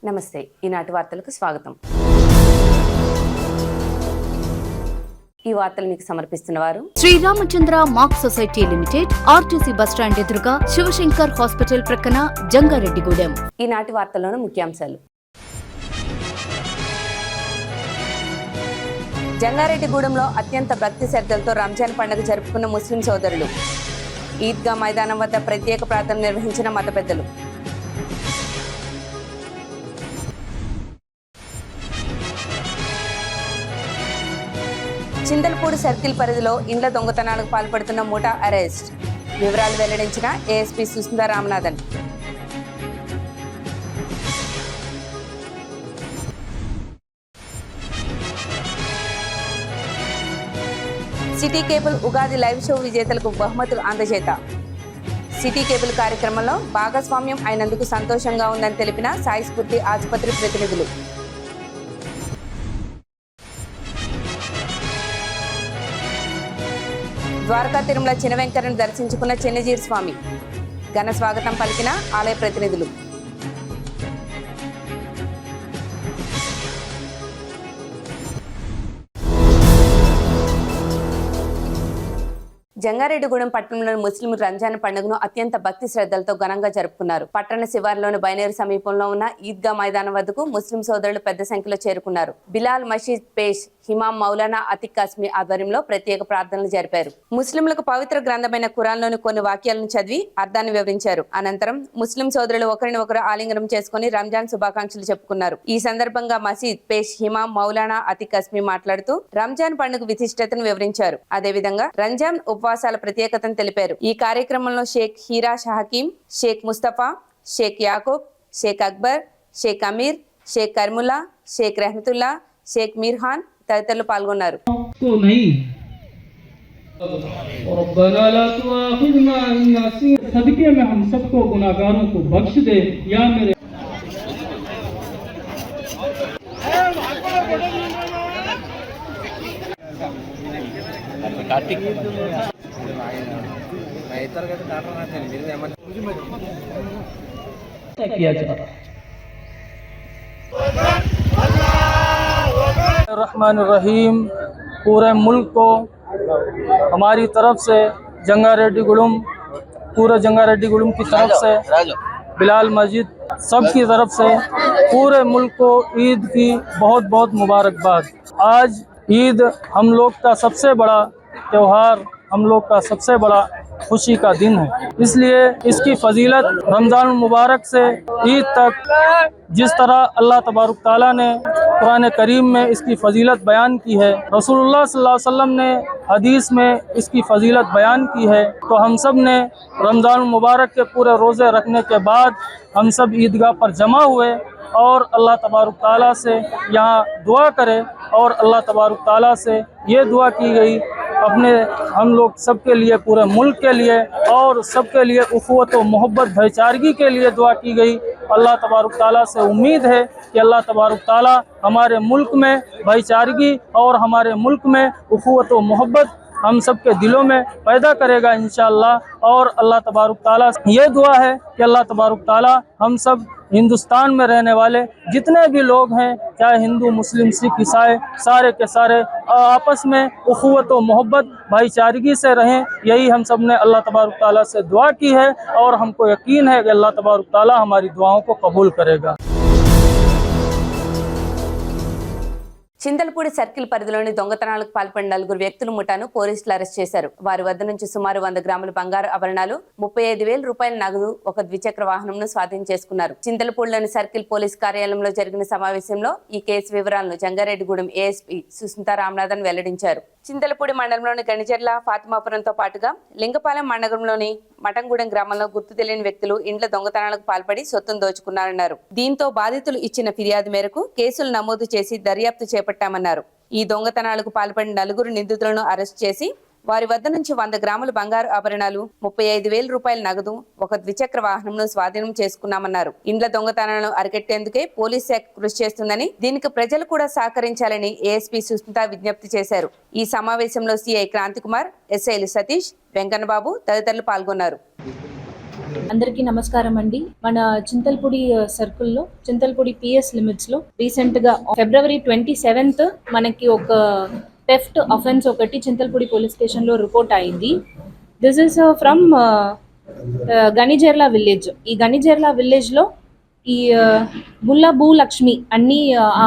నమస్తే ఈనాటి వార్తలకు స్వాగతం. ఈ వార్తలు మీకు సమర్పిస్తున్న వారు Sriramachandra mark society limited, RTC bus stand ఎదురుగా, శివశంకర్ హాస్పిటల్ ప్రక్కన, జంగారెడ్డిగూడెం. ఈనాటి వార్తల్లోని ముఖ్యాంశాలు. జంగారెడ్డిగూడెంలో అత్యంత భక్తి శ్రద్ధలతో రంజాన్ పండుగ జరుపుకున్న ముస్లిం సోదరులు. ఈద్గా మైదానం వద్ద ప్రత్యేక ప్రార్థన నిర్వహించిన మత పెద్దలు. చింతలపూడి సర్కిల్ పరిధిలో ఇండ్ల దొంగతనాలకు పాల్పడుతున్న ముఠా అరెస్ట్. వివరాలు వెల్లడించిన ASP Sushmita Ramanathan. City cable Ugadi live show విజేతలకు బహుమతులు అందజేత. సిటీ కేబుల్ కార్యక్రమంలో భాగస్వామ్యం అయినందుకు సంతోషంగా ఉందని తెలిపిన సాయి స్ఫూర్తి ఆసుపత్రి ప్రతినిధులు. ద్వారకా తిరుమల చిన్న వెంకటను దర్శించుకున్న చిన్నజీర్ స్వామి. ఘన స్వాగతం పలికిన ఆలయ ప్రతినిధులు. జంగారెడ్డిగూడెం పట్టణంలోని ముస్లిం రంజాన్ పండుగను అత్యంత భక్తి శ్రద్ధలతో ఘనంగా జరుపుకున్నారు. పట్టణ శివార్లోని బైనేరు సమీపంలో ఉన్న ఈద్గా మైదానం వద్దకు ముస్లిం సోదరులు పెద్ద సంఖ్యలో చేరుకున్నారు. బిలాల్ మషీద్ పేష్ హిమాం మౌలానా అతిక్ కాస్మి ఆధ్వర్యంలో ప్రత్యేక ప్రార్థనలు జరిపారు. ముస్లింలకు పవిత్ర గ్రంథమైన ఖురాన్లోని కొన్ని వాక్యాలను చదివి అర్థాన్ని వివరించారు. అనంతరం ముస్లిం సోదరులు ఒకరిని ఒకరు ఆలింగనం చేసుకుని రంజాన్ శుభాకాంక్షలు చెప్పుకున్నారు. ఈ సందర్భంగా మసీద్ పేష్ హిమాం మౌలానా అతిక్ కాస్మి మాట్లాడుతూ రంజాన్ పండుగ విశిష్టతను వివరించారు. అదేవిధంగా రంజాన్ ఉపవాసాల ప్రత్యేకతను తెలిపారు. ఈ కార్యక్రమంలో షేక్ హీరా షహకీం, షేక్ ముస్తఫా, షేక్ యాకూబ్, షేక్ అక్బర్, షేక్ అమీర్, షేక్ కర్ముల్లా, షేక్ रहमतुल्लाह, షేక్ మీర్హాన్ తదితరులు పాల్గొన్నారు. रहमान रहीम, पूरे मुल्क को हमारी तरफ से जंगारेड्डीगूडెం, पूरे जंगारेड्डीगूडెం की तरफ से, बिलाल मस्जिद सब की तरफ से पूरे मुल्क को ईद की बहुत बहुत मुबारकबाद। आज ईद हम लोग का सबसे बड़ा त्यौहार, हम लोग का सबसे बड़ा खुशी का दिन है। इसलिए इसकी फजीलत रमज़ान मुबारक से ईद तक जिस तरह अल्लाह तबारक ताला ने कुरान करीम में इसकी फजीलत बयान की है, रसूलुल्लाह सल्लल्लाहु अलैहि वसल्लम ने हदीस में इसकी फजीलत बयान की है, तो हम सब ने रमज़ान मुबारक के पूरे रोज़े रखने के बाद हम सब ईदगाह पर जमा हुए और अल्लाह तबारक ताला से यहाँ दुआ करे और अल्लाह तबारक ताला से ये दुआ की गई अपने हम लोग सबके लिए, पूरे मुल्क के लिए और सबके लिए उखुवत व मोहब्बत भाईचारगी के लिए दुआ की गई। अल्लाह तबारक ताला से उम्मीद है कि अल्लाह तबारक ताला हमारे मुल्क में भाईचारगी और हमारे मुल्क में उखुवत व मोहब्बत हम सब के दिलों में पैदा करेगा इंशाअल्लाह। और अल्लाह तबारक ताला ये दुआ है कि अल्लाह तबारक ताला हम सब हिंदुस्तान में रहने वाले जितने भी लोग हैं, चाहे हिंदू मुस्लिम सिख ईसाई, सारे के सारे आपस में उखुवत व मोहब्बत भाईचारगी से रहें, यही हम सब ने अल्लाह तबारक ताला से दुआ की है और हमको यकीन है कि अल्लाह तबारक ताला हमारी दुआओं को कबूल करेगा। చింతలపూడి సర్కిల్ పరిధిలోని దొంగతనాలకు పాల్పడిన 4 వ్యక్తుల ముఠాను పోలీసులు అరెస్ట్ చేశారు. వారి వద్ద నుంచి సుమారు 100 గ్రాముల బంగారు ఆభరణాలు, 35,000 రూపాయల నగదు, ఒక ద్విచక్ర వాహనంను స్వాధీనం చేసుకున్నారు. చింతలపూడిలోని సర్కిల్ పోలీస్ కార్యాలయంలో జరిగిన సమావేశంలో ఈ కేసు వివరాలను జంగారెడ్డిగూడెం ఏఎస్పీ సుస్మితా రామనాథన్ వెల్లడించారు. చింతలపూడి మండలంలోని గణిజర్ల, ఫాతిమాపురంతో పాటుగా లింగపాలెం మండలంలోని మటంగూడెం గ్రామంలో గుర్తు తెలియని వ్యక్తులు ఇండ్ల దొంగతనాలకు పాల్పడి సొత్తును దోచుకున్నారన్నారు. దీంతో బాధితులు ఇచ్చిన ఫిర్యాదు మేరకు కేసులు నమోదు చేసి దర్యాప్తు చేపట్టామన్నారు. ఈ దొంగతనాలకు పాల్పడిన 4 నిందితులను అరెస్ట్ చేసి వారి వద్ద నుంచి 100 గ్రాముల బంగారు ఆభరణాలు, 35,000 రూపాయల నగదు, ఒక ద్విచక్ర వాహనంను స్వాధీనం చేసుకున్నామన్నారు. ఇండ్ల దొంగతనాలను అరికట్టేందుకే పోలీస్ శాఖ కృషి చేస్తుందని, దీనికి ప్రజలు కూడా సహకరించాలని ఏఎస్పీ సుస్మిత విజ్ఞప్తి చేశారు. ఈ సమావేశంలో సిఐ క్రాంతికుమార్, ఎస్ఐలు సతీష్, వెంకన్నబాబు తదితరులు పాల్గొన్నారు. అందరికీ నమస్కారం అండి. మన చింతల్పూడి సర్కిల్లో చింతల్పూడి పిఎస్ లిమిట్స్లో రీసెంట్గా ఫిబ్రవరి 27th మనకి ఒక థెఫ్ట్ అఫెన్స్ ఒకటి చింతల్పూడి పోలీస్ స్టేషన్లో రిపోర్ట్ అయింది. This is from Ganijerla village. ఈ గనిజెర్ల విలేజ్లో ఈ బుల్లా భూలక్ష్మి అన్ని ఆ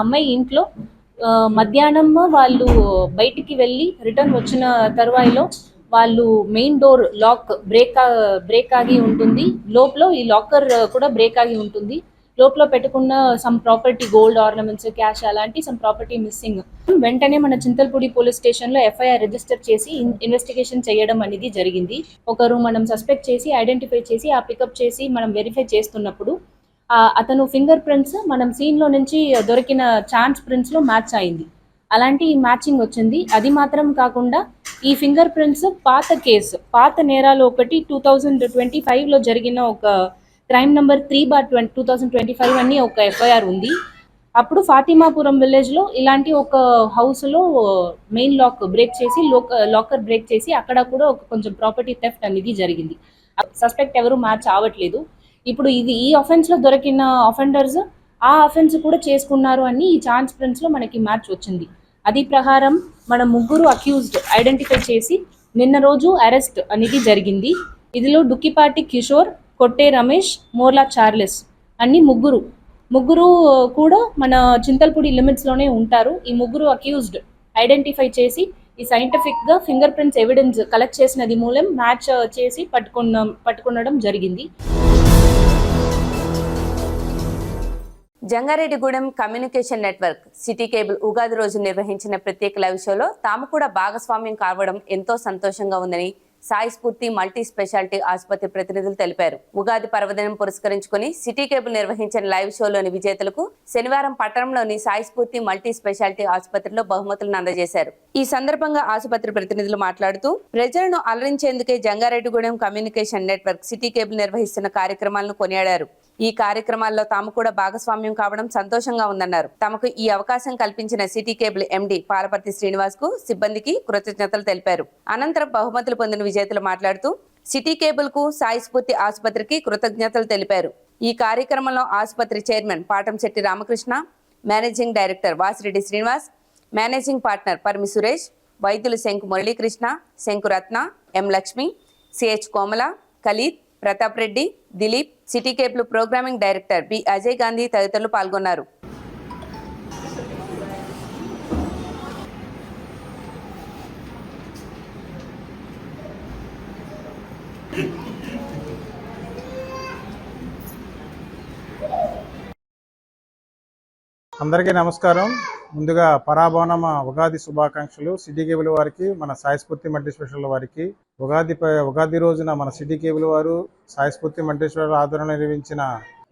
అమ్మాయి ఇంట్లో మధ్యాహ్నం వాళ్ళు బయటికి వెళ్ళి రిటర్న్ వచ్చిన తరువాయిలో వాళ్ళు మెయిన్ డోర్ లాక్ బ్రేక్ ఆగి ఉంటుంది. లోపల ఈ లాకర్ కూడా బ్రేక్ ఆగి ఉంటుంది. లోపల పెట్టుకున్న some property, gold ornaments, cash అలాంటి సమ్ ప్రాపర్టీ మిస్సింగ్. వెంటనే మన చింతల్పూడి పోలీస్ స్టేషన్లో ఎఫ్ఐఆర్ రిజిస్టర్ చేసి ఇన్వెస్టిగేషన్ చేయడం అనేది జరిగింది. ఒకరు మనం సస్పెక్ట్ చేసి ఐడెంటిఫై చేసి ఆ పికప్ చేసి మనం వెరిఫై చేస్తున్నప్పుడు అతను ఫింగర్ ప్రింట్స్ మనం సీన్లో నుంచి దొరికిన ఛాన్స్ ప్రింట్స్లో మ్యాచ్ అయింది. అలాంటి మ్యాచింగ్ వచ్చింది. అది మాత్రం కాకుండా ఈ ఫింగర్ ప్రింట్స్ పాత నేరాలు ఒకటి 2025లో జరిగిన ఒక క్రైమ్ నెంబర్ 3/2025 అని ఒక ఎఫ్ఐఆర్ ఉంది. అప్పుడు ఫాతిమాపురం విలేజ్లో ఇలాంటి ఒక హౌస్లో మెయిన్ లాకర్ బ్రేక్ చేసి అక్కడ కూడా ఒక కొంచెం ప్రాపర్టీ థెఫ్ట్ అనేది జరిగింది. సస్పెక్ట్ ఎవరు మ్యాచ్ అవ్వట్లేదు. ఇప్పుడు ఈ అఫెన్స్లో దొరికిన అఫెండర్స్ ఆ అఫెన్స్ కూడా చేసుకున్నారు అని ఈ ఛాన్స్ ప్రింట్స్లో మనకి మ్యాచ్ వచ్చింది. అది ప్రకారం మన ముగ్గురు అక్యూజ్డ్ ఐడెంటిఫై చేసి నిన్న రోజు అరెస్ట్ అనేది జరిగింది. ఇదిలో డుక్కిపాటి కిషోర్, కొట్టే రమేష్, మోర్లా చార్లెస్ అన్ని ముగ్గురు కూడా మన చింతల్పూడి లిమిట్స్లోనే ఉంటారు. ఈ ముగ్గురు అక్యూజ్డ్ ఐడెంటిఫై చేసి ఈ సైంటిఫిక్గా ఫింగర్ ప్రింట్స్ ఎవిడెన్స్ కలెక్ట్ చేసినది మూలం మ్యాచ్ చేసి పట్టుకునడం జరిగింది. Jangareddygudem communication network city cable Ugadi రోజు నిర్వహించిన ప్రత్యేక లైవ్ షోలో తాము కూడా భాగస్వామ్యం కావడం ఎంతో సంతోషంగా ఉందని సాయి స్ఫూర్తి మల్టీ స్పెషాలిటీ ఆసుపత్రి ప్రతినిధులు తెలిపారు. ఉగాది పర్వదినం పురస్కరించుకుని సిటీ కేబుల్ నిర్వహించిన లైవ్ షోలోని విజేతలకు శనివారం పట్టణంలోని సాయి స్ఫూర్తి మల్టీ స్పెషాలిటీ ఆసుపత్రిలో బహుమతులను అందజేశారు. ఈ సందర్భంగా ఆసుపత్రి ప్రతినిధులు మాట్లాడుతూ ప్రజలను అలరించేందుకే Jangareddygudem communication network city cable నిర్వహిస్తున్న కార్యక్రమాలను కొనియాడారు. ఈ కార్యక్రమాల్లో తాము కూడా భాగస్వామ్యం కావడం సంతోషంగా ఉందన్నారు. తమకు ఈ అవకాశం కల్పించిన సిటీ కేబుల్ ఎండి పాలపర్తి శ్రీనివాస్ కు సిబ్బందికి కృతజ్ఞతలు తెలిపారు. అనంతరం బహుమతులు పొందిన విజేతలు మాట్లాడుతూ సిటీ కేబుల్ కు సాయి స్ఫూర్తి ఆసుపత్రికి కృతజ్ఞతలు తెలిపారు. ఈ కార్యక్రమంలో ఆసుపత్రి chairman Patamsetti Ramakrishna, managing director Vasireddy Srinivas, managing partner Parimi Suresh, వైద్యులు Shanku Muralikrishna, Shanku Ratna, M Lakshmi, CH Komala, Khalid, Pratap Reddy, Dilip, city cable programming director B Ajay Gandhi తదితరులు పాల్గొన్నారు. అందరికీ నమస్కారం. ముందుగా పరాభవనమ ఉగాది శుభాకాంక్షలు సిటీ కేబుల్ వారికి, మన సాయి స్ఫూర్తి మల్టీ స్పెషల్ వారికి. ఉగాది రోజున మన సిటీ కేబుల్ వారు సాయి స్ఫూర్తి మల్టీ స్పెషల్ ఆధ్వర్యంలో నిర్వహించిన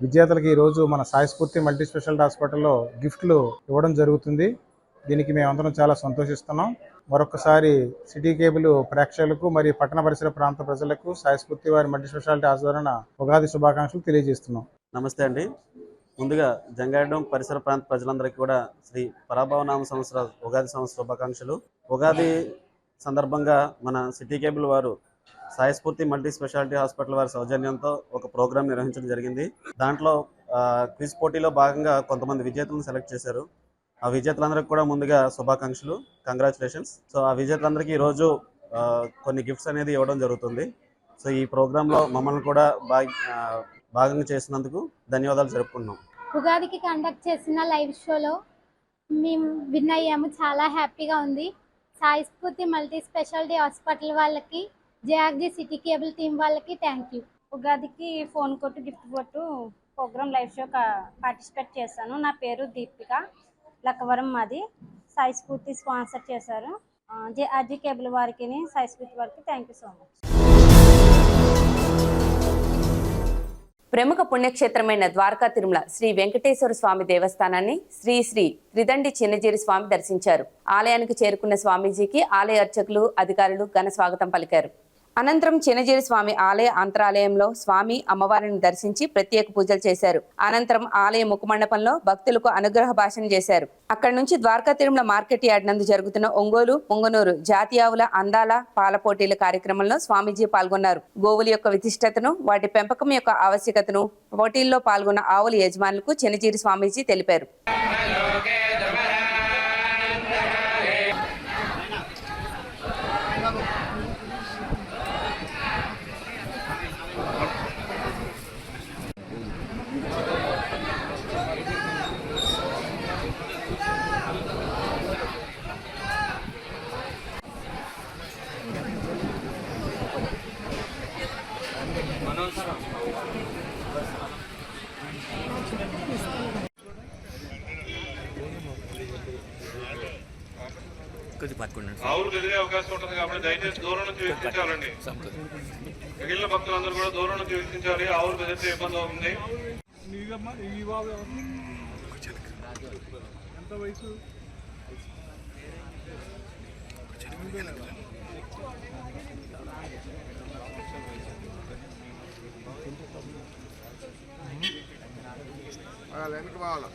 విజేతలకు ఈ రోజు మన సాయి స్ఫూర్తి మల్టీ స్పెషల్ హాస్పిటల్లో గిఫ్ట్లు ఇవ్వడం జరుగుతుంది. దీనికి మేమందరం చాలా సంతోషిస్తున్నాం. మరొకసారి సిటీ కేబుల్ ప్రేక్షకులకు మరియు పట్టణ పరిసర ప్రాంత ప్రజలకు సాయి స్ఫూర్తి వారి మల్టీ స్పెషాలిటీ ఆధ్వర్యాన ఉగాది శుభాకాంక్షలు తెలియజేస్తున్నాం. నమస్తే అండి. ముందుగా జంగారెడ్డిగూడెం పరిసర ప్రాంత ప్రజలందరికీ కూడా శ్రీ పరాభవనామ సంవత్సర ఉగాది సంవత్సర శుభాకాంక్షలు. ఉగాది సందర్భంగా మన సిటీ కేబుల్ వారు సాయి స్ఫూర్తి మల్టీ స్పెషాలిటీ హాస్పిటల్ వారి సౌజన్యంతో ఒక ప్రోగ్రాం నిర్వహించడం జరిగింది. దాంట్లో క్విజ్ పోటీలో భాగంగా కొంతమంది విజేతలను సెలెక్ట్ చేశారు. ఆ విజేతలందరికీ కూడా ముందుగా శుభాకాంక్షలు, కంగ్రాచులేషన్స్. సో ఆ విజేతలందరికీ ఈరోజు కొన్ని గిఫ్ట్స్ అనేది ఇవ్వడం జరుగుతుంది. సో ఈ ప్రోగ్రాంలో మమ్మల్ని కూడా భాగంగా చేసినందుకు ధన్యవాదాలు జరుపుకుంటున్నాం. ఉగాదికి కండక్ట్ చేసిన లైవ్ షోలో మేము విన్ అయ్యాము. చాలా హ్యాపీగా ఉంది. సాయి స్ఫూర్తి మల్టీ స్పెషాలిటీ హాస్పిటల్ వాళ్ళకి, జేఆర్జీ సిటీ కేబుల్ టీం వాళ్ళకి థ్యాంక్ యూ. ఉగాదికి ఫోన్ కొట్టు గిఫ్ట్ కొట్టు ప్రోగ్రామ్ లైవ్ షో పార్టిసిపేట్ చేశాను. నా పేరు దీపిక, లక్కవరం మాది. సాయి స్ఫూర్తి స్పాన్సర్ చేశారు. జేఆర్జీ కేబుల్ వారికి, సాయి స్ఫూర్తి వారికి థ్యాంక్ యూ సో మచ్. ప్రముఖ పుణ్యక్షేత్రమైన ద్వారకా తిరుమల శ్రీ వెంకటేశ్వర స్వామి దేవస్థానాన్ని శ్రీ శ్రీ త్రిదండి చిన్నజీరి స్వామి దర్శించారు. ఆలయానికి చేరుకున్న స్వామీజీకి ఆలయ అర్చకులు, అధికారులు ఘన స్వాగతం పలికారు. అనంతరం చినజీరి స్వామి ఆలయ అంతరాలయంలో స్వామి అమ్మవారిని దర్శించి ప్రత్యేక పూజలు చేశారు. అనంతరం ఆలయ ముఖమండపంలో భక్తులకు అనుగ్రహ భాషణ చేశారు. అక్కడి నుంచి ద్వారకా తిరుమల మార్కెట్ యార్డ్ నందు జరుగుతున్న ఒంగోలు పొంగనూరు జాతి ఆవుల అందాల పాల పోటీల కార్యక్రమంలో స్వామీజీ పాల్గొన్నారు. గోవుల యొక్క విశిష్టతను, వాటి పెంపకం యొక్క ఆవశ్యకతను పోటీల్లో పాల్గొన్న ఆవుల యజమానులకు చినజీరి స్వామీజీ తెలిపారు. ఆవులు బెదిరే అవకాశం ఉంటుంది కాబట్టి దయచేసి దూరం నుంచి వీక్షించాలండి. మిగిలిన భక్తులందరూ కూడా దూరం నుంచి వీక్షించాలి. ఆవులు బెదిరితే ఇబ్బంది అవుతుంది. ఎంత వయసు? వెనక్కి పోవాలా?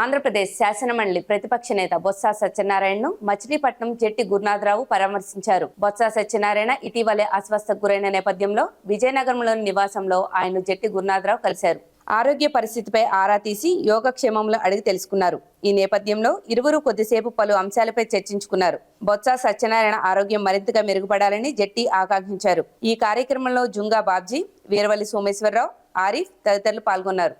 ఆంధ్రప్రదేశ్ శాసనమండలి ప్రతిపక్ష నేత బొత్స సత్యనారాయణను మచిలీపట్నం జెట్టి గురునాథరావు పరామర్శించారు. బొత్స సత్యనారాయణ ఇటీవలే అస్వస్థకు గురైన నేపథ్యంలో విజయనగరంలోని నివాసంలో ఆయన జెట్టి గురునాథరావు కలిశారు. ఆరోగ్య పరిస్థితిపై ఆరా తీసి యోగక్షేమంలో అడిగి తెలుసుకున్నారు. ఈ నేపథ్యంలో ఇరువురు కొద్దిసేపు పలు అంశాలపై చర్చించుకున్నారు. బొత్స సత్యనారాయణ ఆరోగ్యం మరింతగా మెరుగుపడాలని జెట్టి ఆకాంక్షించారు. ఈ కార్యక్రమంలో జుంగా బాబ్జీ, వీరవల్లి సోమేశ్వరరావు, ఆరిఫ్ తదితరులు పాల్గొన్నారు.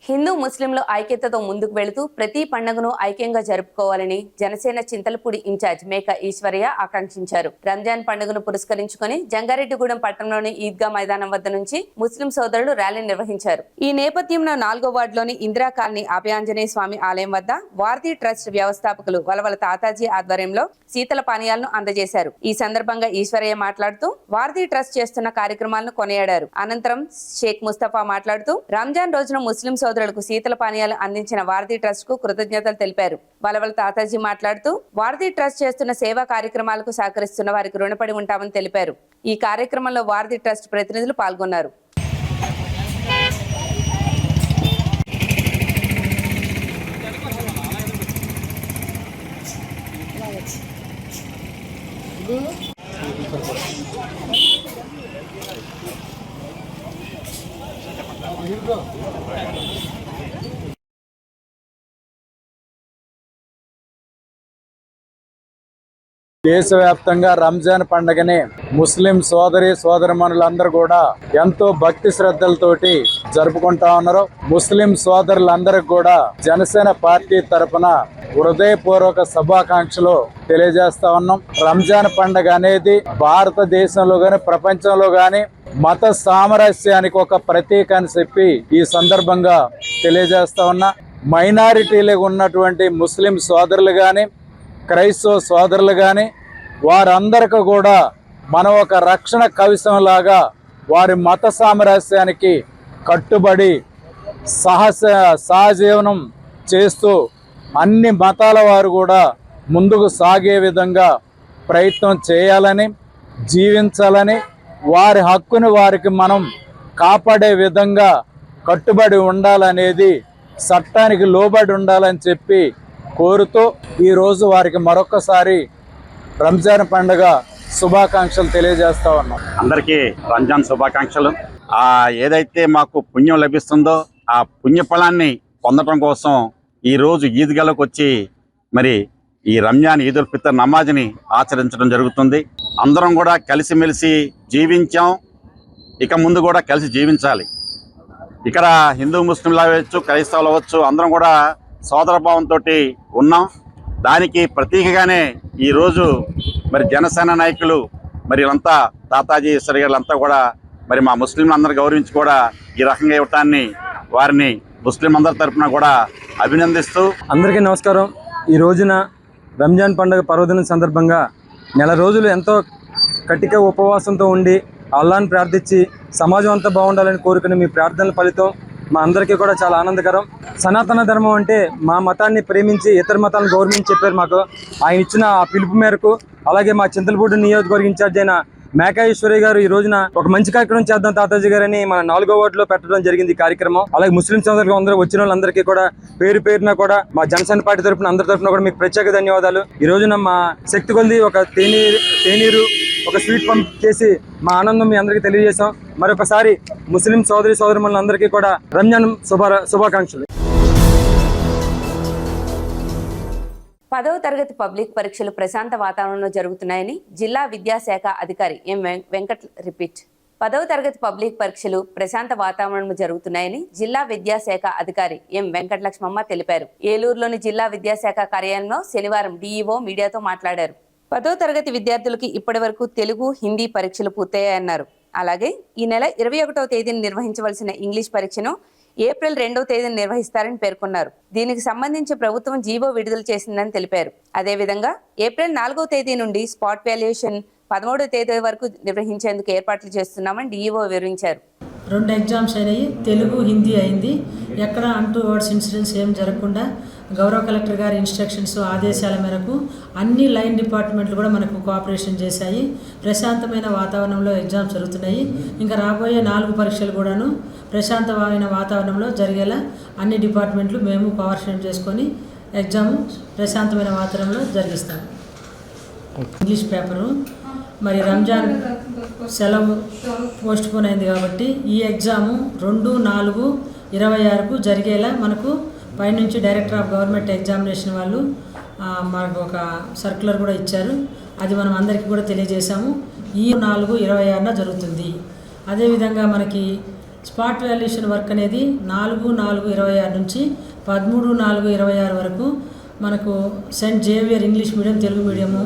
హిందూ ముస్లింలు ఐక్యతతో ముందుకు వెళుతూ ప్రతి పండుగను ఐక్యంగా జరుపుకోవాలని జనసేన చింతలపూడి ఇన్ఛార్జ్ మేక ఈశ్వర్య ఆకాంక్షించారు. రంజాన్ పండుగను పురస్కరించుకుని జంగారెడ్డిగూడెం పట్టణంలోని ఈద్గా మైదానం వద్ద నుంచి ముస్లిం సోదరులు ర్యాలీ నిర్వహించారు. ఈ నేపథ్యంలో 4వ వార్డులోని ఇందిరా కాలనీ అభయాంజనేయ స్వామి ఆలయం వద్ద వారధి ట్రస్ట్ వ్యవస్థాపకులు వలవల తాతాజీ ఆధ్వర్యంలో శీతల పానీయాలను అందజేశారు. ఈ సందర్భంగా ఈశ్వర్య మాట్లాడుతూ వారధి ట్రస్ట్ చేస్తున్న కార్యక్రమాలను కొనియాడారు. అనంతరం షేక్ ముస్తఫా మాట్లాడుతూ రంజాన్ రోజున ముస్లిం సోదరులకు శీతల పానీయాలు అందించిన వారధి ట్రస్ట్ కు కృతజ్ఞతలు తెలిపారు. వలవల తాతాజీ మాట్లాడుతూ వారధి ట్రస్ట్ చేస్తున్న సేవా కార్యక్రమాలకు సహకరిస్తున్న వారికి రుణపడి ఉంటామని తెలిపారు. ఈ కార్యక్రమంలో వారధి ట్రస్ట్ ప్రతినిధులు పాల్గొన్నారు. దేశవ్యాప్తంగా రంజాన్ పండుగని ముస్లిం సోదరిమణులందరూ కూడా ఎంతో భక్తి శ్రద్ధలతోటి జరుపుకుంటా ఉన్నారు. ముస్లిం సోదరులందరికీ కూడా జనసేన పార్టీ తరఫున హృదయపూర్వక శుభాకాంక్షలు తెలియజేస్తా ఉన్నాం. రంజాన్ పండుగ అనేది భారతదేశంలో గాని ప్రపంచంలో గాని మత సామరస్యానికి ఒక ప్రతీక అని చెప్పి ఈ సందర్భంగా తెలియజేస్తా ఉన్నా. మైనారిటీలుగా ఉన్నటువంటి ముస్లిం సోదరులు గాని క్రైస్తవ సోదరులు కానీ వారందరికీ కూడా మనం ఒక రక్షణ కవచంలాగా వారి మత సామరస్యానికి కట్టుబడి సహజీవనం చేస్తూ అన్ని మతాల వారు కూడా ముందుకు సాగే విధంగా ప్రయత్నం చేయాలని, జీవించాలని, వారి హక్కుని వారికి మనం కాపాడే విధంగా కట్టుబడి ఉండాలనేది, చట్టానికి లోబడి ఉండాలని చెప్పి కోరుతూ ఈరోజు వారికి మరొకసారి రంజాన్ పండుగ శుభాకాంక్షలు తెలియజేస్తా ఉన్నాం. అందరికీ రంజాన్ శుభాకాంక్షలు. ఏదైతే మాకు పుణ్యం లభిస్తుందో ఆ పుణ్యఫలాన్ని పొందడం కోసం ఈరోజు ఈద్గాలకు వచ్చి మరి ఈ రంజాన్ ఈదుల్ ఫితర్ నమాజ్ని ఆచరించడం జరుగుతుంది. అందరం కూడా కలిసిమెలిసి జీవించాం, ఇక ముందు కూడా కలిసి జీవించాలి. ఇక్కడ హిందూ ముస్లింలు అవ్వచ్చు, క్రైస్తవులు అవ్వచ్చు, అందరం కూడా సోదర భావంతో ఉన్నాం. దానికి ప్రతీకగానే ఈరోజు మరి జనసేన నాయకులు మరి వీళ్ళంతా తాతాజీ ఈశ్వర్ గారులంతా కూడా మరి మా ముస్లింలందరూ గౌరవించి కూడా ఈ రకంగా ఇవ్వటాన్ని వారిని ముస్లిం అందరి తరఫున కూడా అభినందిస్తూ, అందరికీ నమస్కారం. ఈ రోజున రంజాన్ పండుగ పర్వదినం సందర్భంగా నెల రోజులు ఎంతో కటిక ఉపవాసంతో ఉండి అల్లాహ్ని ప్రార్థించి సమాజం అంతా బాగుండాలని కోరుకునే మీ ప్రార్థనల ఫలితం మా అందరికీ కూడా చాలా ఆనందకరం. సనాతన ధర్మం అంటే మా మతాన్ని ప్రేమించి ఇతర మతాలను గౌరవించి చెప్పారు మాకు. ఆయన ఇచ్చిన ఆ పిలుపు మేరకు అలాగే మా చింతలపూడి నియోజకవర్గ ఇన్ఛార్జ్ అయిన మేకా ఈశ్వరి గారు ఈ రోజున ఒక మంచి కార్యక్రమం చేద్దాం తాతాజీ గారని మన 4వ వార్డులో పెట్టడం జరిగింది. ఈ కార్యక్రమం అలాగే ముస్లిం సోదరులు అందరూ వచ్చిన వాళ్ళందరికీ కూడా పేరు పేరున కూడా మా జనసేన పార్టీ తరఫున అందరి తరఫున కూడా మీకు ప్రత్యేక ధన్యవాదాలు. ఈ రోజున మా శక్తి కొద్ది ఒక తేనీరు ఒక స్వీట్ పంప్ చేసి మా ఆనందం మీ అందరికీ తెలియజేశాం. మరొకసారి ముస్లిం సోదరిమణులందరికీ కూడా రంజాన్ శుభాకాంక్షలు. 10వ తరగతి పబ్లిక్ పరీక్షలు ప్రశాంత వాతావరణంలో జరుగుతున్నాయని జిల్లా విద్యాశాఖ అధికారి ఎం వెంకట్ రిపీట్ 10వ తరగతి పబ్లిక్ పరీక్షలు ప్రశాంత వాతావరణంలో జరుగుతున్నాయని జిల్లా విద్యాశాఖ అధికారి ఎం వెంకటలక్ష్మమ్మ తెలిపారు. ఏలూరులోని జిల్లా విద్యాశాఖ కార్యాలయంలో శనివారం డీఈఓ మీడియాతో మాట్లాడారు. 10వ తరగతి విద్యార్థులకి ఇప్పటి వరకు తెలుగు, హిందీ పరీక్షలు పూర్తయ్యాయన్నారు. అలాగే ఈ నెల 21వ తేదీన నిర్వహించవలసిన ఇంగ్లీష్ పరీక్షను ఏప్రిల్ 2వ తేదీన నిర్వహిస్తారని పేర్కొన్నారు. దీనికి సంబంధించి ప్రభుత్వం జీవో విడుదల చేసిందని తెలిపారు. అదేవిధంగా ఏప్రిల్ 4వ తేదీ నుండి స్పాట్ వాల్యుయేషన్ 13వ తేదీ వరకు నిర్వహించేందుకు ఏర్పాట్లు చేస్తున్నామని డీఈఓ వివరించారు. 2 ఎగ్జామ్స్ అయినాయి, తెలుగు, హిందీ అయింది. ఎక్కడ వర్డ్స్ ఇన్సిడెంట్స్ ఏం జరగకుండా గౌరవ కలెక్టర్ గారి ఇన్స్ట్రక్షన్స్ ఆదేశాల మేరకు అన్ని లైన్ డిపార్ట్మెంట్లు కూడా మనకు కోఆపరేషన్ చేశాయి. ప్రశాంతమైన వాతావరణంలో ఎగ్జామ్స్ జరుగుతున్నాయి. ఇంకా రాబోయే 4 పరీక్షలు కూడాను ప్రశాంతమైన వాతావరణంలో జరిగేలా అన్ని డిపార్ట్మెంట్లు మేము కోఆపరేషన్ చేసుకొని ఎగ్జామ్ ప్రశాంతమైన వాతావరణంలో జరిగిస్తాము. ఇంగ్లీష్ పేపరు మరి రంజాన్ సెలవు పోస్ట్పోన్ అయింది కాబట్టి ఈ ఎగ్జాము 2/4/26కు జరిగేలా మనకు పైనుంచి డైరెక్టర్ ఆఫ్ గవర్నమెంట్ ఎగ్జామినేషన్ వాళ్ళు మనకు ఒక సర్క్యులర్ కూడా ఇచ్చారు. అది మనం అందరికీ కూడా తెలియజేశాము. ఈ 4/26న జరుగుతుంది. అదేవిధంగా మనకి స్పాట్ వాల్యుయేషన్ వర్క్ అనేది 4/4/26 నుంచి 13/4/26 వరకు మనకు Saint Xavier English medium, Telugu medium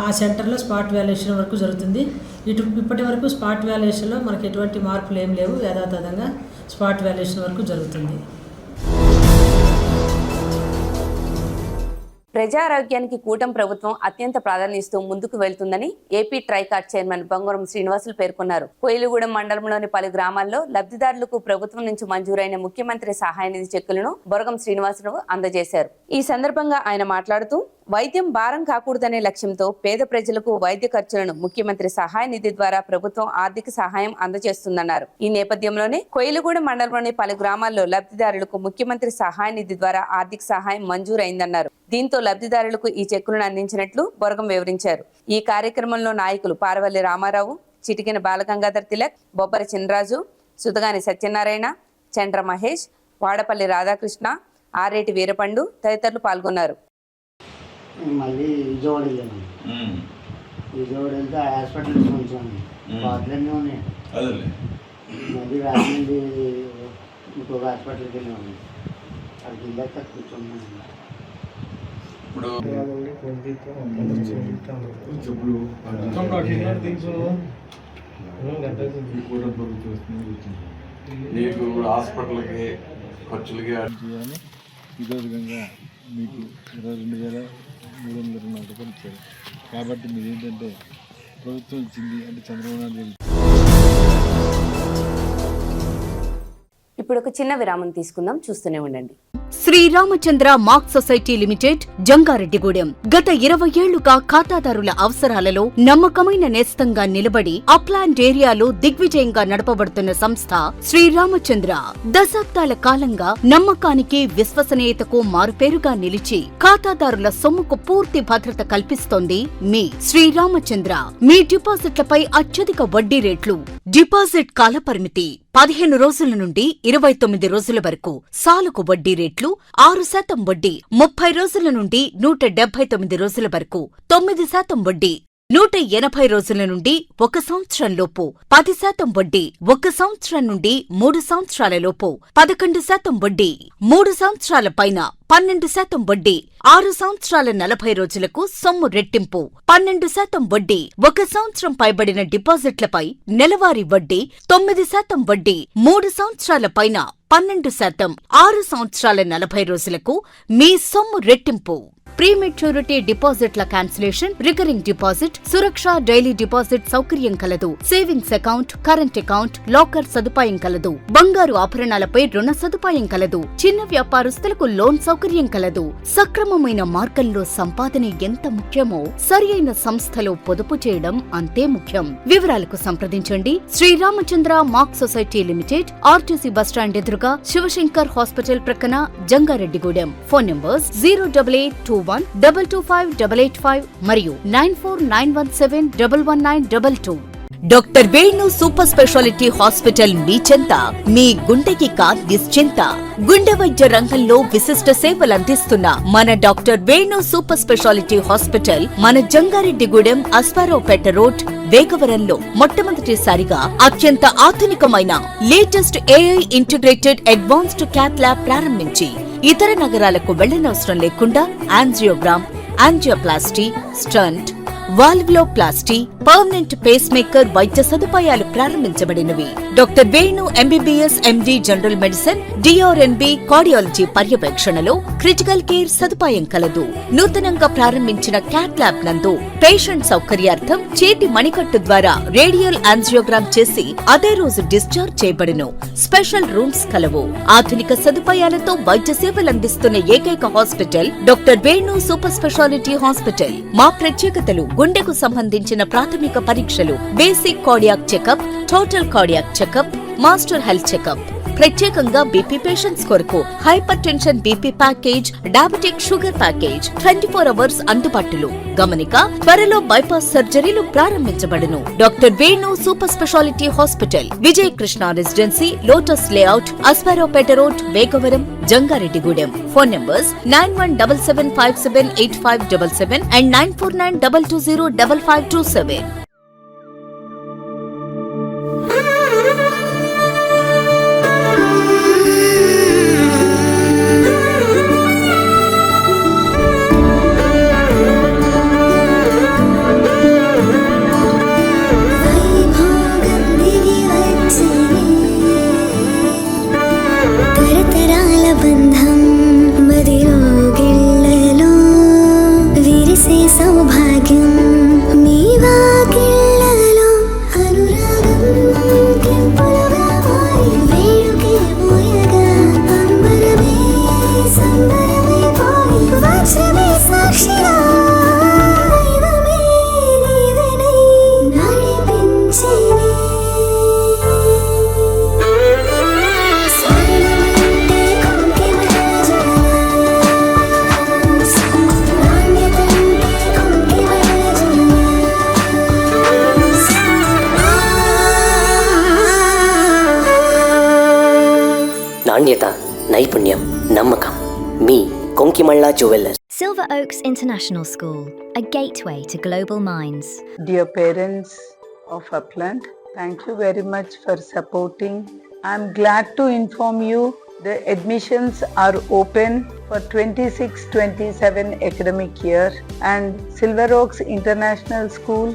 ఆ సెంటర్లో స్పాట్ వాల్యుయేషన్ వరకు జరుగుతుంది. ఇప్పటి వరకు స్పాట్ వాల్యుయేషన్లో మనకి ఎటువంటి మార్పులు ఏం లేవు. యథాతథంగా స్పాట్ వాల్యుయేషన్ వరకు జరుగుతుంది. ప్రజారోగ్యానికి కూటమి ప్రభుత్వం అత్యంత ప్రాధాన్యతతో ముందుకు వెళ్తుందని ఏపీ ట్రైకార్డ్ చైర్మన్ బొంగరం శ్రీనివాసులు పేర్కొన్నారు. కోయిలగూడెం మండలంలోని పలు గ్రామాల్లో లబ్ధిదారులకు ప్రభుత్వం నుంచి మంజూరైన ముఖ్యమంత్రి సహాయ నిధి చెక్కులను బొరగం శ్రీనివాసులు అందజేశారు. ఈ సందర్భంగా ఆయన మాట్లాడుతూ వైద్యం భారం కాకూడదనే లక్ష్యంతో పేద ప్రజలకు వైద్య ఖర్చులను ముఖ్యమంత్రి సహాయ నిధి ద్వారా ప్రభుత్వం ఆర్థిక సహాయం అందజేస్తుందన్నారు. ఈ నేపథ్యంలోనే కోయిలగూడెం మండలంలోని పలు గ్రామాల్లో లబ్ధిదారులకు ముఖ్యమంత్రి సహాయ నిధి ద్వారా ఆర్థిక సహాయం మంజూరైందన్నారు. దీంతో లబ్ధిదారులకు ఈ చెక్కులను అందించినట్లు బొరగం వివరించారు. ఈ కార్యక్రమంలో నాయకులు పారవల్లి రామారావు, చిటికెన బాలగంగాధర్ తిలక్, బొబ్బరి చినరాజు, సుతగాని సత్యనారాయణ, చండ్ర మహేష్, వాడపల్లి రాధాకృష్ణ, ఆరేటి వీరపండు తదితరులు పాల్గొన్నారు. మళ్ళీ విజయవాడ వెళ్ళాను. విజయవాడ వెళ్తే ఆ హాస్పిటల్ నుంచి వచ్చాను. బాధలన్నీ ఉన్నాయి. మళ్ళీ రాజమండ్రి ఇంకొక హాస్పిటల్కి వెళ్ళాము. అక్కడికి వెళ్ళాక కూర్చున్నాను. నీకు హాస్పిటల్కి ఖర్చులకి ఇదే విధంగా మీకు 22,302 రూపాయలు ఇచ్చారు. కాబట్టి మీరు ఏంటంటే ప్రభుత్వం ఇచ్చింది అంటే చంద్రబాబు నాయుడు. ఇప్పుడు ఒక చిన్న విరామం తీసుకుందాం, చూస్తూనే ఉండండి. Sriramachandra mark society limited, Jangareddygudem. గత 20 ఏళ్లుగా ఖాతాదారుల అవసరాలలో నమ్మకమైన నేస్తంగా నిలబడి అప్లాండ్ ఏరియాలో దిగ్విజయంగా నడపబడుతున్న సంస్థ శ్రీరామచంద్ర. దశాబ్దాల కాలంగా నమ్మకానికి, విశ్వసనీయతకు మారుపేరుగా నిలిచి ఖాతాదారుల సొమ్ముకు పూర్తి భద్రత కల్పిస్తోంది మీ శ్రీరామచంద్ర. మీ డిపాజిట్లపై అత్యధిక వడ్డీ రేట్లు, డిపాజిట్ కాలపరిమితి 15 రోజుల నుండి 29 రోజుల వరకు, సాలుకు వడ్డీ రేట్లు 6% వడ్డీ, 30 రోజుల నుండి 179 రోజుల వరకు 9% వడ్డీ. 180 రోజుల నుండి 1 సంవత్సరం లోపు 10% వడ్డీ, 1 సంవత్సరం నుండి 3 సంవత్సరాల లోపు 11% వడ్డీ, 3 సంవత్సరాల పైన 12% వడ్డీ, 6 సంవత్సరాల 40 రోజులకు సొమ్ము రెట్టింపు 12% వడ్డీ, 1 సంవత్సరం పైబడిన డిపాజిట్లపై నెలవారీ వడ్డీ 9% వడ్డీ, 3 సంవత్సరాల పైన 12%, 6 సంవత్సరాల 40 రోజులకు మీ సొమ్ము రెట్టింపు. ప్రీమెచ్యూరిటీ డిపాజిట్ల క్యాన్సిలేషన్, రికరింగ్ డిపాజిట్, సురక్ష డైలీ డిపాజిట్ సౌకర్యం కలదు. Savings account, current account, locker సదుపాయం కలదు. బంగారు ఆభరణాలపై రుణ సదుపాయం కలదు. చిన్న వ్యాపారస్తులకు లోన్ సౌకర్యం కలదు. సక్రమమైన మార్గంలో సంపాదన ఎంత ముఖ్యమో సరియైన సంస్థలో పొదుపు చేయడం అంతే ముఖ్యం. వివరాలకు సంప్రదించండి. Sriramachandra mark society limited, RTC bus stand ఎదురుగా, శివశంకర్ హాస్పిటల్ ప్రక్కన, జంగారెడ్డిగూడెం. ఫోన్ నంబర్స్ 08821225885 మరియు 9491711922. Doctor Venu super speciality hospital మీ చెంత, మీ గుండెకి నిశ్చింత. గుండె వైద్య రంగంలో విశిష్ట సేవలందిస్తున్న మన doctor Venu super speciality hospital మన జంగారెడ్డిగూడెం, అస్పారావుపేట రోడ్, వేగవరంలో మొట్టమొదటిసారిగా అత్యంత ఆధునికమైన latest AI integrated advanced cath lab ప్రారంభించి ఇతర నగరాలకు వెళ్లనవసరం లేకుండా angiogram, angioplasty, stent, valvuloplasty, permanent pace maker వైద్య సదుపాయాలు ప్రారంభించబడినవి. Doctor Venu MBBS MD general medicine, DRNB cardiology పర్యవేక్షణలో క్రిటికల్ కేర్ సదుపాయం కలదు. నూతనంగా ప్రారంభించిన క్యాట్ ల్యాబ్ నందు పేషెంట్ సౌకర్యార్థం చేతి మణికట్టు ద్వారా రేడియల్ యాంజియోగ్రామ్ చేసి అదే రోజు డిశ్చార్జ్ చేయబడును. స్పెషల్ రూమ్స్ కలవు. ఆధునిక సదుపాయాలతో వైద్య సేవలందిస్తున్న ఏకైక hospital doctor Venu super speciality hospital. మా ప్రత్యేకతలు: గుండెకు సంబంధించిన ప్రాథమిక పరీక్షలు, basic cardiac checkup, total cardiac checkup, master health checkup. ప్రత్యేకంగా బీపీ పేషెంట్స్ కొరకు hyper tension BP package, diabetic sugar package 24 hours అందుబాటులో. గమనిక: త్వరలో బైపాస్ సర్జరీలు ప్రారంభించబడును. Doctor Venu super speciality hospital, Vijaya Krishna residency, lotus layout, Asparaopeta road, Vegavaram, Jangareddygudem. Phone numbers 9177578577 and 9492205527. నాణ్యత, నైపుణ్యం, నమ్మకం. మీ Konkimalla jewellers. Silver Oaks International School, a gateway to global minds. Dear parents of Upland, thank you very much for supporting. I'm glad to inform you the admissions are open for 26-27 academic year, and Silver Oaks International School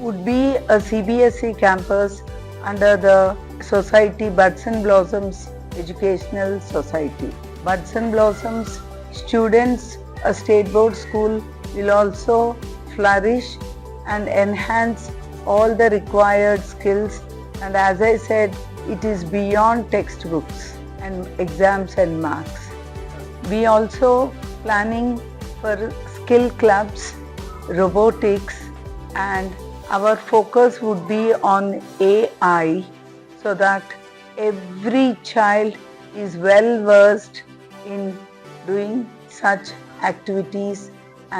would be a CBSE campus under the society Buds and Blossoms Educational Society. Buds and Blossoms students, a state board school, will also flourish and enhance all the required skills, and as I said, it is beyond textbooks and exams and marks. We also planning for skill clubs, robotics, and our focus would be on AI, so that every child is well versed in doing such activities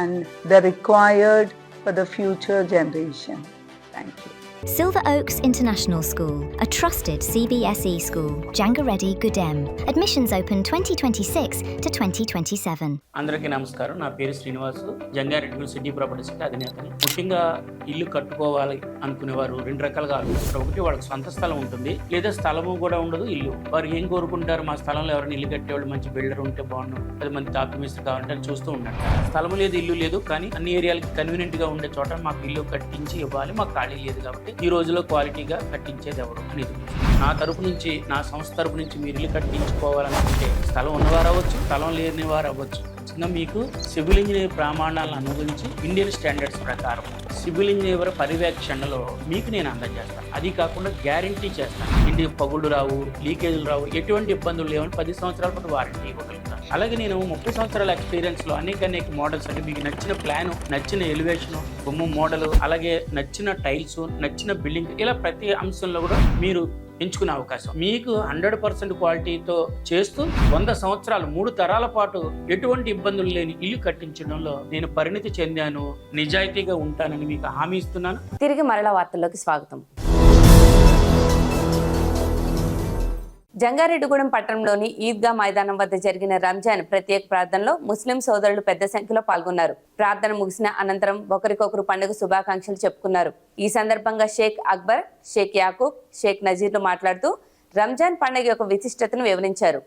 and the required for the future generation. Thank you. Silver Oaks International School, a trusted CBSE school, Jangareddy, Gudem. Admissions open 2026 to 2027. అందరికీ నమస్కారం. నా పేరు Srinivasu, Jangareddy city properties అధినేతని. ముఖ్యంగా ఇల్లు కట్టుకోవాలి అనుకునేవారు రెండు రకాలుగా ఆలోచిస్తారు. ఒకటి, వాళ్ళకి సొంత స్థలం ఉంటుంది, లేదా స్థలము కూడా ఉండదు, ఇల్లు. వారు ఏం కోరుకుంటారు, మా స్థలంలో ఎవరైనా ఇల్లు కట్టేవాళ్ళు మంచి బిల్డర్ ఉంటే బాగుండు, 10 మంది డాక్యుమెంట్స్ కావాలంటే చూస్తూ ఉంటారు. స్థలం లేదు, ఇల్లు లేదు, కానీ అన్ని ఏరియాలకి కన్వీనియంట్ గా ఉండే చోట మాకు ఇల్లు కట్టించి ఇవ్వాలి, మాకు ఖాళీ లేదు కాబట్టి ఈ రోజులో క్వాలిటీగా కట్టించేది ఎవరు అనేది. నా తరపు నుంచి, నా సంస్థ తరపు నుంచి మీరు ఇల్లు కట్టించుకోవాలనుకుంటే స్థలం ఉన్నవారు అవ్వచ్చు, స్థలం లేని వారు అవ్వచ్చు. మీకు సివిల్ ఇంజనీర్ ప్రమాణాలను అనుగురించి ఇండియన్ స్టాండర్డ్స్ ప్రకారం సివిల్ ఇంజనీర్ పర్యవేక్షణలో మీకు నేను అందజేస్తాను. అది కాకుండా గ్యారంటీ చేస్తాను, ఇంటి పగుళ్ళు రావు, లీకేజీలు రావు, ఎటువంటి ఇబ్బందులు లేవని 10 సంవత్సరాల పాటు వారంటీ ఇవ్వగలుగుతాను. అలాగే నేను 30 సంవత్సరాల ఎక్స్పీరియన్స్లో అనేక మోడల్స్, అంటే మీకు నచ్చిన ప్లాను, నచ్చిన ఎలివేషన్, బొమ్మ మోడల్, అలాగే నచ్చిన టైల్స్, నచ్చిన బిల్డింగ్, ఇలా ప్రతి అంశంలో కూడా మీరు ఎంచుకునే అవకాశం. మీకు 100% క్వాలిటీతో చేస్తూ 100 సంవత్సరాలు 3 తరాల పాటు ఎటువంటి ఇబ్బందులు లేని ఇల్లు కట్టించడంలో నేను పరిణితి చెందాను, నిజాయితీగా ఉంటానని మీకు హామీ ఇస్తున్నాను. తిరిగి మరలా వార్తల్లోకి స్వాగతం. జంగారెడ్డిగూడెం పట్టణంలోని ఈద్గా మైదానం వద్ద జరిగిన రంజాన్ ప్రత్యేక ప్రార్థనలో ముస్లిం సోదరులు పెద్ద సంఖ్యలో పాల్గొన్నారు. ప్రార్థన ముగిసిన అనంతరం ఒకరికొకరు పండుగ శుభాకాంక్షలు చెప్పుకున్నారు. ఈ సందర్భంగా షేక్ అక్బర్, షేక్ యాకూబ్, షేక్ నజీర్లు మాట్లాడుతూ రంజాన్ పండుగ యొక్క విశిష్టతను వివరించారు.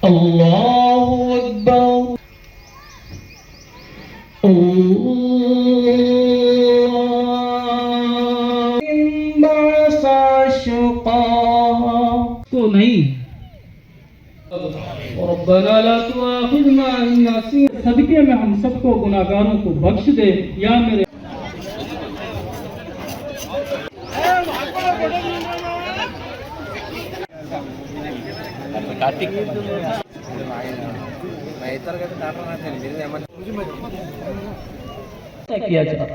Allahu Akbar. तो नहीं रब्बना ला तुआखिज़ना इन नसीना, सदके में हम सबको गुनाहगारों को बख्श दे या मेरे कार्तिक किया जाता।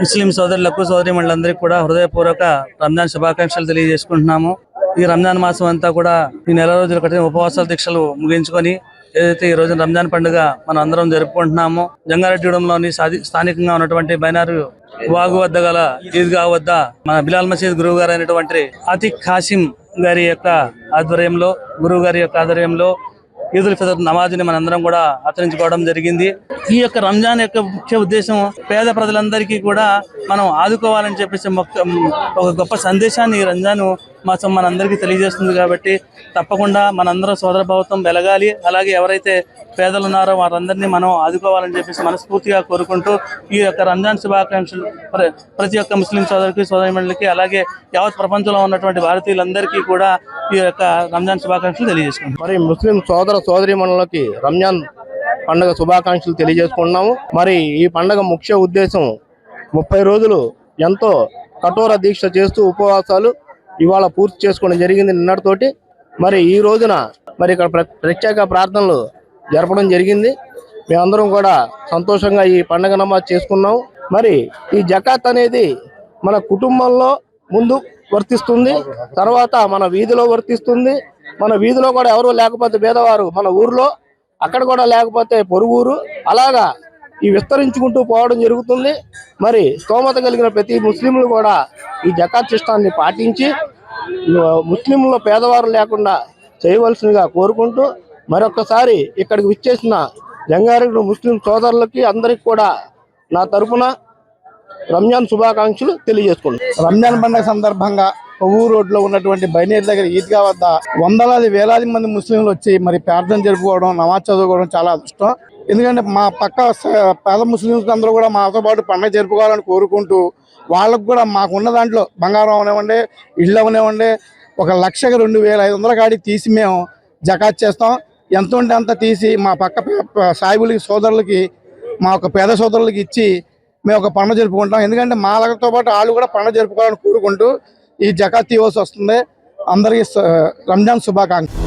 ముస్లిం సోదరులకు సోదరిమణులందరికీ కూడా హృదయపూర్వక రంజాన్ శుభాకాంక్షలు తెలియజేసుకుంటున్నాము. ఈ రంజాన్ మాసం అంతా కూడా ఈ నెల రోజుల కట్టిన ఉపవాసాల దీక్షలు ముగించుకొని ఏదైతే ఈ రోజు రంజాన్ పండుగ మనం అందరం జరుపుకుంటున్నామో, జంగారెడ్డిగూడెంలోని స్థానికంగా ఉన్నటువంటి బైనారు వాగు వద్ద గల ఈద్గా వద్ద మన బిలాల్ మసీద్ గురువు గారు అయినటువంటి అతిక్ ఖాసిం గారి యొక్క ఆధ్వర్యంలో, గురువు గారి యొక్క ఆధ్వర్యంలో ఈదుల్ ఫితర్ నమాజ్ని మనందరం కూడా ఆచరించుకోవడం జరిగింది. ఈ యొక్క రంజాన్ యొక్క ముఖ్య ఉద్దేశం పేద ప్రజలందరికీ కూడా మనం ఆదుకోవాలని చెప్పేసి ఒక గొప్ప సందేశాన్ని ఈ రంజాన్ మాసం మనందరికీ తెలియజేస్తుంది. కాబట్టి తప్పకుండా మనందరం సోదరభావంతో వెలగాలి. అలాగే ఎవరైతే పేదలు ఉన్నారో వారందరినీ మనం ఆదుకోవాలని చెప్పేసి మనస్ఫూర్తిగా కోరుకుంటూ ఈ యొక్క రంజాన్ శుభాకాంక్షలు ప్రతి ఒక్క ముస్లిం సోదరులకి, సోదరిమణులకి, అలాగే యావత్ ప్రపంచంలో ఉన్నటువంటి భారతీయులందరికీ కూడా ఈ యొక్క రంజాన్ శుభాకాంక్షలు తెలియజేసుకుంటాం. మరి ముస్లిం సోదరిమణులకి రంజాన్ పండుగ శుభాకాంక్షలు తెలియజేసుకున్నాము. మరి ఈ పండుగ ముఖ్య ఉద్దేశం 30 రోజులు ఎంతో కఠోర దీక్ష చేస్తూ ఉపవాసాలు ఇవాళ పూర్తి చేసుకోవడం జరిగింది నిన్నటితోటి. మరి ఈ రోజున మరి ఇక్కడ ప్రత్యేక ప్రార్థనలు జరపడం జరిగింది. మేమందరం కూడా సంతోషంగా ఈ పండుగ నమాజ్ చేసుకున్నాం. మరి ఈ జకాత్ అనేది మన కుటుంబంలో ముందు వర్తిస్తుంది, తర్వాత మన వీధిలో వర్తిస్తుంది. మన వీధిలో కూడా ఎవరు లేకపోతే పేదవారు మన ఊర్లో, అక్కడ కూడా లేకపోతే పొరుగురు, అలాగా ఈ విస్తరించుకుంటూ పోవడం జరుగుతుంది. మరి స్తోమత కలిగిన ప్రతి ముస్లింలు కూడా ఈ జకాత్ సిస్టాన్ని పాటించి ముస్లింలో పేదవారు లేకుండా చేయవలసిందిగా కోరుకుంటూ మరొకసారి ఇక్కడికి విచ్చేసిన జంగారెడ్డి ముస్లిం సోదరులకి అందరికి కూడా నా తరఫున రంజాన్ శుభాకాంక్షలు తెలియజేసుకుంటాం. రంజాన్ పండుగ సందర్భంగా కొవ్వూరు రోడ్లో ఉన్నటువంటి బైనేర్ దగ్గర ఈద్గా వద్ద వందలాది వేలాది మంది ముస్లింలు వచ్చి మరి ప్రార్థన జరుపుకోవడం, నమాజ్ చదువుకోవడం చాలా అదృష్టం. ఎందుకంటే మా పక్క పేద ముస్లింస్ అందరూ కూడా మాతో పాటు పండుగ జరుపుకోవాలని కోరుకుంటూ వాళ్ళకు కూడా మాకున్న దాంట్లో బంగారం అవనివ్వండి, ఇళ్ళు అవనివ్వండి, 1,02,500 కాడికి తీసి మేము జకాత్ చేస్తాం. ఎంత ఉంటే అంత తీసి మా పక్క సాయిబులకి సోదరులకి, మా యొక్క పేద సోదరులకి ఇచ్చి మేము ఒక పండుగ జరుపుకుంటాం. ఎందుకంటే మా లగతో పాటు వాళ్ళు కూడా పండుగ జరుపుకోవాలని కోరుకుంటూ ఈ జకాత్ తీయవలసి వస్తుంది. అందరికీ రంజాన్ శుభాకాంక్షలు.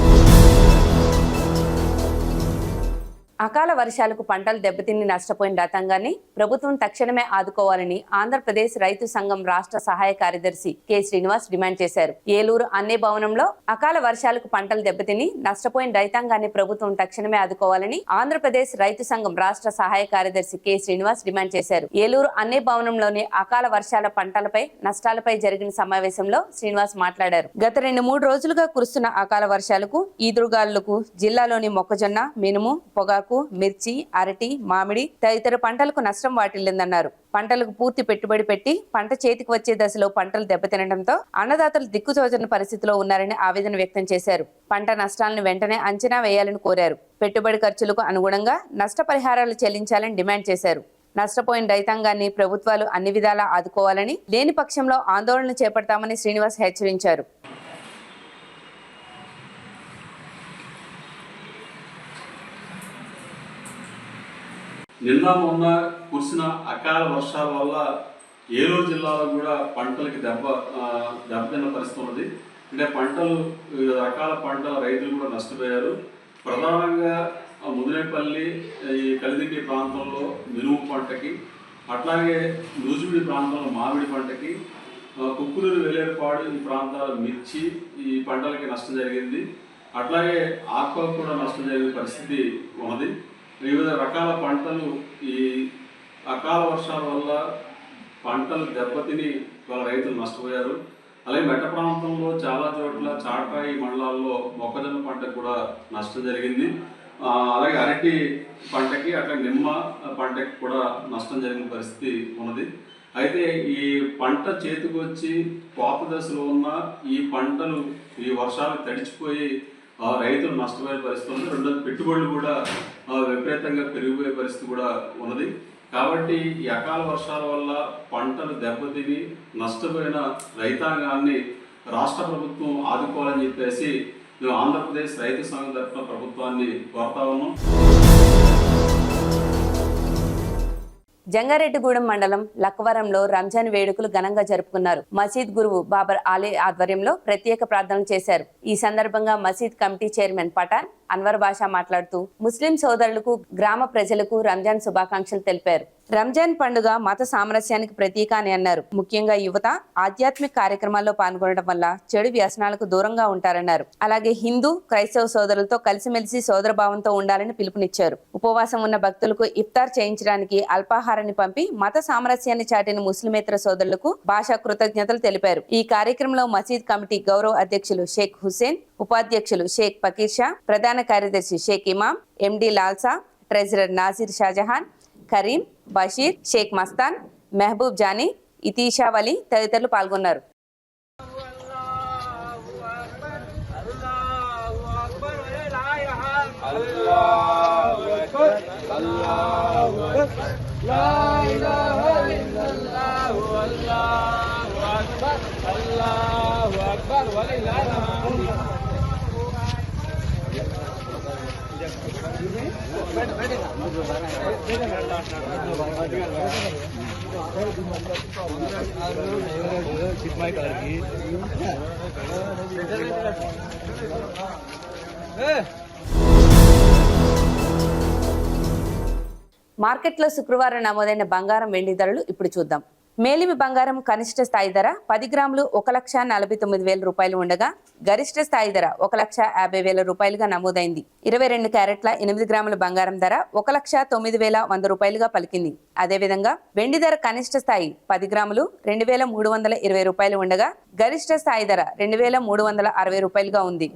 అకాల వర్షాలకు పంటలు దెబ్బతిని నష్టపోయిన రైతాంగాన్ని ప్రభుత్వం తక్షణమే ఆదుకోవాలని ఆంధ్రప్రదేశ్ రైతు సంఘం రాష్ట్ర సహాయ కార్యదర్శి కె శ్రీనివాస్ డిమాండ్ చేశారు. ఏలూరు అన్నే భవనంలో అకాల వర్షాలకు పంటలు దెబ్బతిని నష్టపోయిన రైతాంగాన్ని ప్రభుత్వం తక్షణమే ఆదుకోవాలని ఆంధ్రప్రదేశ్ రైతు సంఘం రాష్ట్ర సహాయ కార్యదర్శి కె శ్రీనివాస్ డిమాండ్ చేశారు. ఏలూరు అన్నే భవనంలోని అకాల వర్షాల పంటలపై నష్టాలపై జరిగిన సమావేశంలో శ్రీనివాస్ మాట్లాడారు. గత 2-3 రోజులుగా కురుస్తున్న అకాల వర్షాలకు ఈదురుగాలులకు జిల్లాలోని మొక్కజొన్న, మినుము, పొగాకు, మిర్చి, అరటి, మామిడి తదితర పంటలకు నష్టం వాటిల్లిందన్నారు. పంటలకు పూర్తి పెట్టుబడి పెట్టి పంట చేతికి వచ్చే దశలో పంటలు దెబ్బతినడంతో అన్నదాతలు దిక్కుతోచని పరిస్థితిలో ఉన్నారని ఆవేదన వ్యక్తం చేశారు. పంట నష్టాలను వెంటనే అంచనా వేయాలని కోరారు. పెట్టుబడి ఖర్చులకు అనుగుణంగా నష్టపరిహారాలు చెల్లించాలని డిమాండ్ చేశారు. నష్టపోయిన రైతాంగాన్ని ప్రభుత్వాలు అన్ని విధాలా ఆదుకోవాలని, లేని పక్షంలో ఆందోళన చేపడతామని శ్రీనివాస్ హెచ్చరించారు. నిన్న మొన్న కురిసిన అకాల వర్షాల వల్ల ఏలూరు జిల్లాలో కూడా పంటలకి దెబ్బతిన్న పరిస్థితి ఉన్నది. అంటే పంటలు, రకాల పంటల రైతులు కూడా నష్టపోయారు. ప్రధానంగా ముదినేపల్లి, ఈ కలిదిండి ప్రాంతంలో మినుము పంటకి, అట్లాగే నూజివీడి ప్రాంతంలో మామిడి పంటకి, కుక్కునూరు, వేలేరుపాడు ఈ ప్రాంతాల మిర్చి ఈ పంటలకి నష్టం జరిగింది. అట్లాగే ఆకుకు కూడా నష్టం జరిగిన పరిస్థితి ఉన్నది. వివిధ రకాల పంటలు ఈ అకాల వర్షాల వల్ల పంటలు దెబ్బతిని వాళ్ళ రైతులు నష్టపోయారు. అలాగే మెట్ట ప్రాంతంలో చాలా చోట్ల చాటాయి మండలాల్లో మొక్కజొన్న పంటకు కూడా నష్టం జరిగింది. అలాగే అరటి పంటకి, అట్లా నిమ్మ పంటకి కూడా నష్టం జరిగిన పరిస్థితి ఉన్నది. అయితే ఈ పంట చేతికి వచ్చి కోత దశలో ఉన్న ఈ పంటలు ఈ వర్షాలు తడిచిపోయి రైతులు నష్టపోయే పరిస్థితి ఉంది. రెండోది పెట్టుబడులు కూడా విపరీతంగా పెరిగిపోయే పరిస్థితి కూడా ఉన్నది. కాబట్టి ఈ అకాల వర్షాల వల్ల పంటలు దెబ్బతిని నష్టపోయిన రైతాంగాన్ని రాష్ట్ర ప్రభుత్వం ఆదుకోవాలని చెప్పేసి మేము ఆంధ్రప్రదేశ్ రైతు సంఘం తరఫున ప్రభుత్వాన్ని కోరుతా ఉన్నాం. జంగారెడ్డిగూడెం మండలం లక్కవరంలో రంజాన్ వేడుకలు ఘనంగా జరుపుకున్నారు. మసీద్ గురువు బాబర్ ఆలే ఆధ్వర్యంలో ప్రత్యేక ప్రార్థనలు చేశారు. ఈ సందర్భంగా మసీద్ కమిటీ చైర్మన్ పఠాన్ అన్వర్ బాషా మాట్లాడుతూ ముస్లిం సోదరులకు, గ్రామ ప్రజలకు రంజాన్ శుభాకాంక్షలు తెలిపారు. రంజాన్ పండుగ మత సామరస్యానికి ప్రతీక అని అన్నారు. ముఖ్యంగా యువత ఆధ్యాత్మిక కార్యక్రమాల్లో పాల్గొనడం వల్ల చెడు వ్యసనాలకు దూరంగా ఉంటారన్నారు. అలాగే హిందూ, క్రైస్తవ సోదరులతో కలిసిమెలిసి సోదరభావంతో ఉండాలని పిలుపునిచ్చారు. ఉపవాసం ఉన్న భక్తులకు ఇఫ్తార్ చేయించడానికి అల్పాహారాన్ని పంపి మత సామరస్యాన్ని చాటిన ముస్లిమేతర సోదరులకు భాషా కృతజ్ఞతలు తెలిపారు. ఈ కార్యక్రమంలో మసీద్ కమిటీ గౌరవ అధ్యక్షులు షేక్ హుస్సేన్, ఉపాధ్యక్షులు షేక్ ఫకీర్ షా, ప్రధాన కార్యదర్శి షేక్ ఇమాం, ఎండి లాల్సా, ట్రెజరర్ నాసిర్ షాజహాన్, కరీం, బషీర్, షేక్ మస్తాన్, మెహబూబ్ జానీ, ఇతీషా వలి తదితరులు పాల్గొన్నారు. మార్కెట్లో శుక్రవారం నమోదైన బంగారం, వెండి ధరలు ఇప్పుడు చూద్దాం. మేలిమి బంగారం కనిష్ట స్థాయి ధర 10 గ్రాములు 1,49,000 రూపాయలు ఉండగా గరిష్ట స్థాయి ధర 1,50,000 రూపాయలుగా నమోదైంది. 22 క్యారెట్ల 8 గ్రాముల బంగారం ధర 1,09,100 రూపాయలుగా పలికింది. అదేవిధంగా వెండి ధర కనిష్ట స్థాయి 10 గ్రాములు 2,320 రూపాయలు ఉండగా గరిష్ట స్థాయి ధర 2,360 రూపాయలుగా ఉంది.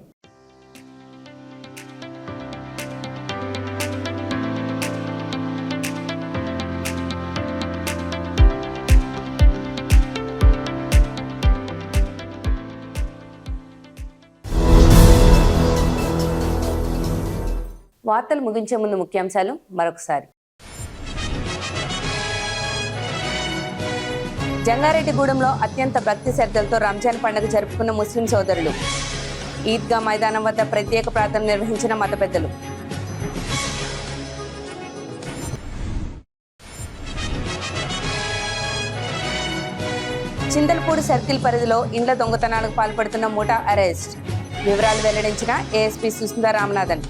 వార్తలు ముగించే ముందు ముఖ్యాంశాలు మరొకసారి. జంగారెడ్డిగూడెంలో అత్యంత భక్తి శ్రద్ధలతో రంజాన్ పండుగ జరుపుకున్న ముస్లిం సోదరులు. ఈద్గా మైదానం వద్ద ప్రత్యేక ప్రార్థన నిర్వహించిన మత పెద్దలు. చింతలపూడి సర్కిల్ పరిధిలో ఇండ్ల దొంగతనాలకు పాల్పడుతున్న ముఠా అరెస్ట్. వివరాలు వెల్లడించిన ASP Sushmita Ramanathan.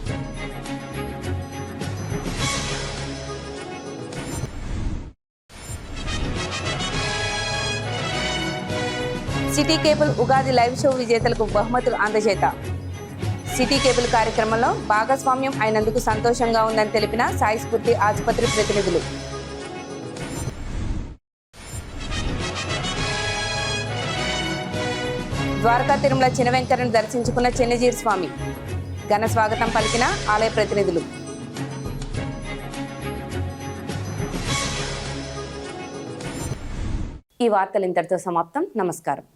City cable Ugadi live show విజేతలకు బహుమతులు అందజేత. సిటీ కేబుల్ కార్యక్రమంలో భాగస్వామ్యం అయినందుకు సంతోషంగా ఉందని తెలిపిన సాయి స్ఫూర్తి ఆసుపత్రి ప్రతినిధులు. ద్వారకా తిరుమల చిన్న వెంకటను దర్శించుకున్న చిన్నజీర్ స్వామి. ఘన స్వాగతం పలికిన ఆలయ ప్రతినిధులు. ఈ వార్తలు ఇంతటితో సమాప్తం. నమస్కారం.